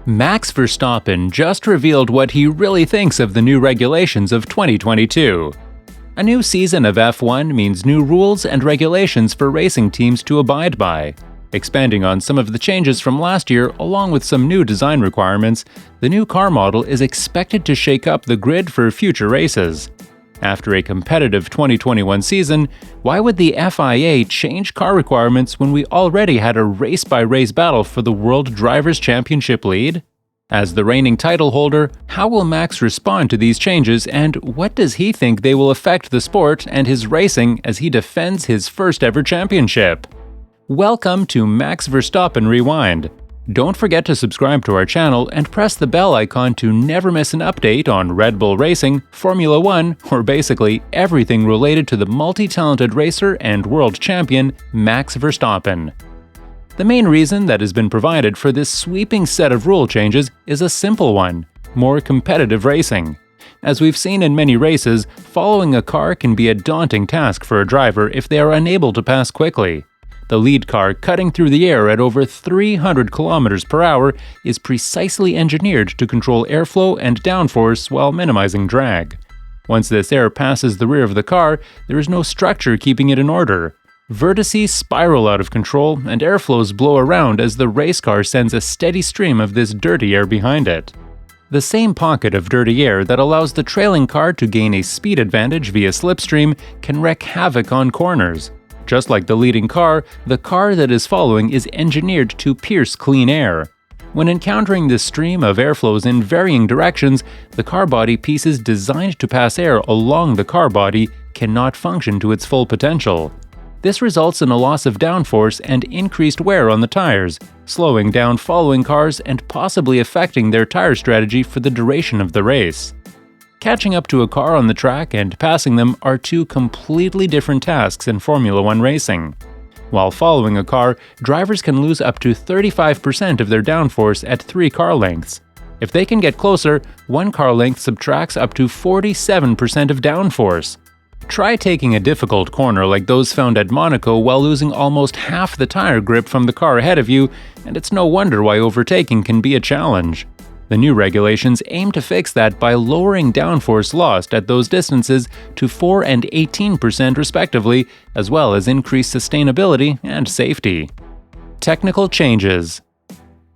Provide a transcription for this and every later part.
Max Verstappen just revealed what he really thinks of the new regulations of 2022. A new season of F1 means new rules and regulations for racing teams to abide by. Expanding on some of the changes from last year along with some new design requirements, the new car model is expected to shake up the grid for future races. After a competitive 2021 season, why would the FIA change car requirements when we already had a race-by-race battle for the World Drivers' Championship lead? As the reigning title holder, how will Max respond to these changes, and what does he think they will affect the sport and his racing as he defends his first-ever championship? Welcome to Max Verstappen Rewind. Don't forget to subscribe to our channel and press the bell icon to never miss an update on Red Bull Racing, Formula One, or basically everything related to the multi-talented racer and world champion Max Verstappen. The main reason that has been provided for this sweeping set of rule changes is a simple one: more competitive racing. As we've seen in many races, following a car can be a daunting task for a driver if they are unable to pass quickly. The lead car cutting through the air at over 300 km per hour is precisely engineered to control airflow and downforce while minimizing drag. Once this air passes the rear of the car, there is no structure keeping it in order. Vertices spiral out of control and airflows blow around as the race car sends a steady stream of this dirty air behind it. The same pocket of dirty air that allows the trailing car to gain a speed advantage via slipstream can wreak havoc on corners. Just like the leading car, the car that is following is engineered to pierce clean air. When encountering this stream of airflows in varying directions, the car body pieces designed to pass air along the car body cannot function to its full potential. This results in a loss of downforce and increased wear on the tires, slowing down following cars and possibly affecting their tire strategy for the duration of the race. Catching up to a car on the track and passing them are two completely different tasks in Formula One racing. While following a car, drivers can lose up to 35% of their downforce at 3 car lengths. If they can get closer, 1 car length subtracts up to 47% of downforce. Try taking a difficult corner like those found at Monaco while losing almost half the tire grip from the car ahead of you, and it's no wonder why overtaking can be a challenge. The new regulations aim to fix that by lowering downforce lost at those distances to 4% and 18% respectively, as well as increase sustainability and safety. Technical changes.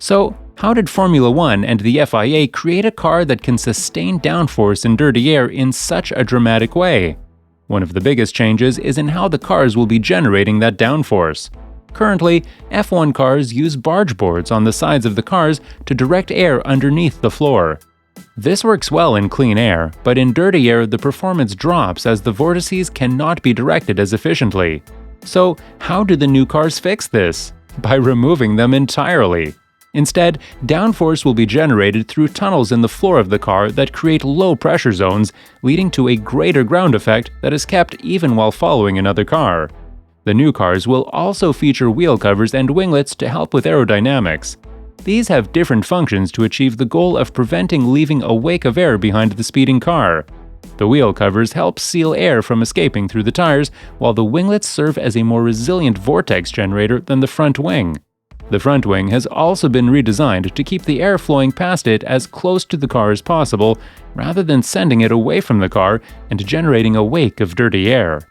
So, how did Formula One and the FIA create a car that can sustain downforce in dirty air in such a dramatic way? One of the biggest changes is in how the cars will be generating that downforce. Currently, F1 cars use barge boards on the sides of the cars to direct air underneath the floor. This works well in clean air, but in dirty air the performance drops as the vortices cannot be directed as efficiently. So, how do the new cars fix this? By removing them entirely. Instead, downforce will be generated through tunnels in the floor of the car that create low pressure zones, leading to a greater ground effect that is kept even while following another car. The new cars will also feature wheel covers and winglets to help with aerodynamics. These have different functions to achieve the goal of preventing leaving a wake of air behind the speeding car. The wheel covers help seal air from escaping through the tires, while the winglets serve as a more resilient vortex generator than the front wing. The front wing has also been redesigned to keep the air flowing past it as close to the car as possible, rather than sending it away from the car and generating a wake of dirty air.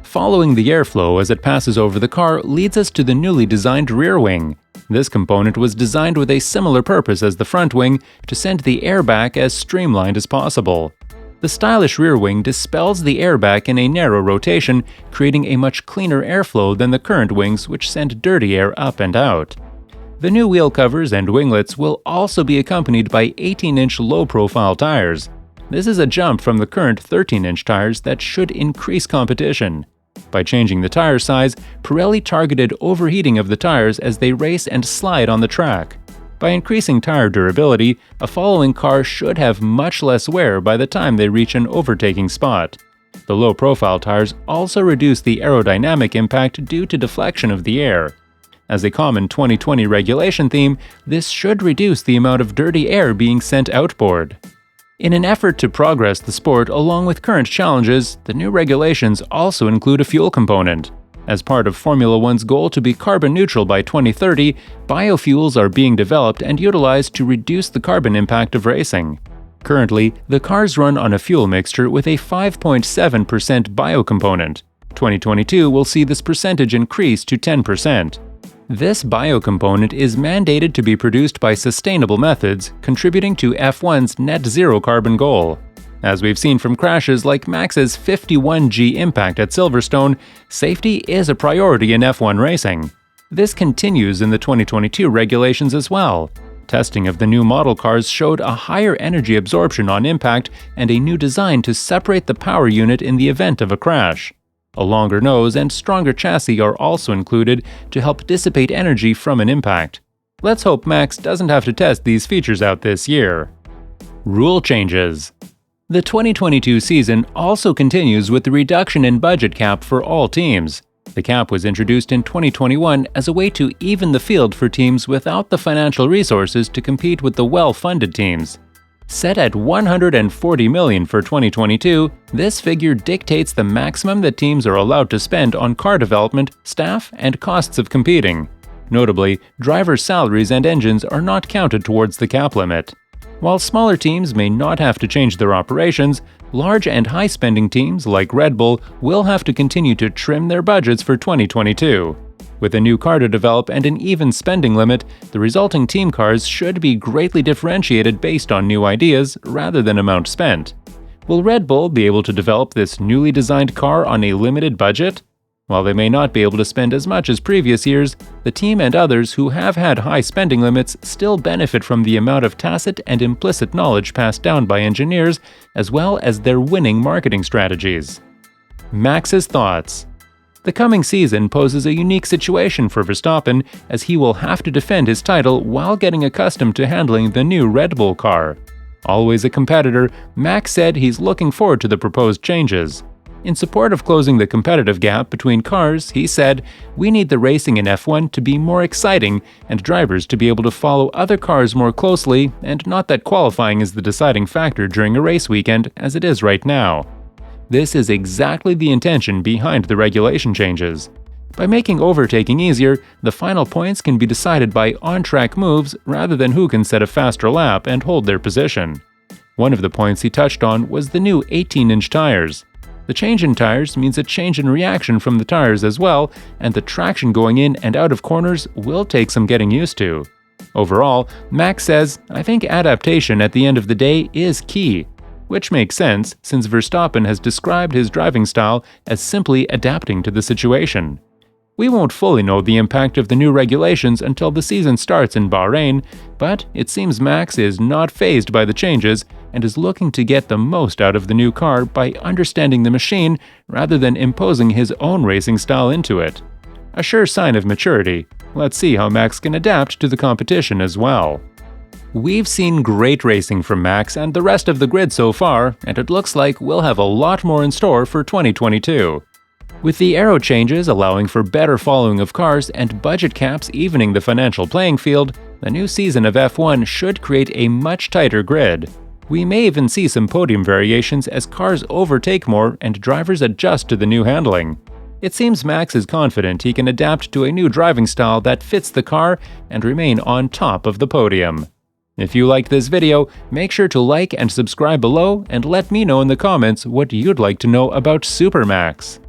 Following the airflow as it passes over the car leads us to the newly designed rear wing. This component was designed with a similar purpose as the front wing, to send the air back as streamlined as possible. The stylish rear wing dispels the air back in a narrow rotation, creating a much cleaner airflow than the current wings which send dirty air up and out. The new wheel covers and winglets will also be accompanied by 18-inch low-profile tires. This is a jump from the current 13-inch tires that should increase competition. By changing the tire size, Pirelli targeted overheating of the tires as they race and slide on the track. By increasing tire durability, a following car should have much less wear by the time they reach an overtaking spot. The low-profile tires also reduce the aerodynamic impact due to deflection of the air. As a common 2020 regulation theme, this should reduce the amount of dirty air being sent outboard. In an effort to progress the sport along with current challenges, the new regulations also include a fuel component. As part of Formula One's goal to be carbon neutral by 2030, biofuels are being developed and utilized to reduce the carbon impact of racing. Currently, the cars run on a fuel mixture with a 5.7% bio component. 2022 will see this percentage increase to 10%. This bio component is mandated to be produced by sustainable methods, contributing to F1's net zero carbon goal. As we've seen from crashes like Max's 51G impact at Silverstone, safety is a priority in F1 racing. This continues in the 2022 regulations as well. Testing of the new model cars showed a higher energy absorption on impact and a new design to separate the power unit in the event of a crash. A longer nose and stronger chassis are also included to help dissipate energy from an impact. Let's hope Max doesn't have to test these features out this year. Rule changes. The 2022 season also continues with the reduction in budget cap for all teams. The cap was introduced in 2021 as a way to even the field for teams without the financial resources to compete with the well-funded teams. Set at $140 million for 2022, this figure dictates the maximum that teams are allowed to spend on car development, staff, and costs of competing. Notably, drivers' salaries and engines are not counted towards the cap limit. While smaller teams may not have to change their operations, large and high-spending teams like Red Bull will have to continue to trim their budgets for 2022. With a new car to develop and an even spending limit, the resulting team cars should be greatly differentiated based on new ideas rather than amount spent. Will Red Bull be able to develop this newly designed car on a limited budget? While they may not be able to spend as much as previous years, the team and others who have had high spending limits still benefit from the amount of tacit and implicit knowledge passed down by engineers, as well as their winning marketing strategies. Max's thoughts. The coming season poses a unique situation for Verstappen, as he will have to defend his title while getting accustomed to handling the new Red Bull car. Always a competitor, Max said he's looking forward to the proposed changes. In support of closing the competitive gap between cars, he said, "We need the racing in F1 to be more exciting and drivers to be able to follow other cars more closely, and not that qualifying is the deciding factor during a race weekend as it is right now." This is exactly the intention behind the regulation changes. By making overtaking easier, the final points can be decided by on-track moves rather than who can set a faster lap and hold their position. One of the points he touched on was the new 18-inch tires. The change in tires means a change in reaction from the tires as well, and the traction going in and out of corners will take some getting used to. Overall, Max says, "I think adaptation at the end of the day is key," which makes sense since Verstappen has described his driving style as simply adapting to the situation. We won't fully know the impact of the new regulations until the season starts in Bahrain, but it seems Max is not fazed by the changes and is looking to get the most out of the new car by understanding the machine rather than imposing his own racing style into it. A sure sign of maturity. Let's see how Max can adapt to the competition as well. We've seen great racing from Max and the rest of the grid so far, and it looks like we'll have a lot more in store for 2022. With the aero changes allowing for better following of cars and budget caps evening the financial playing field, the new season of F1 should create a much tighter grid. We may even see some podium variations as cars overtake more and drivers adjust to the new handling. It seems Max is confident he can adapt to a new driving style that fits the car and remain on top of the podium. If you liked this video, make sure to like and subscribe below and let me know in the comments what you'd like to know about Super Max.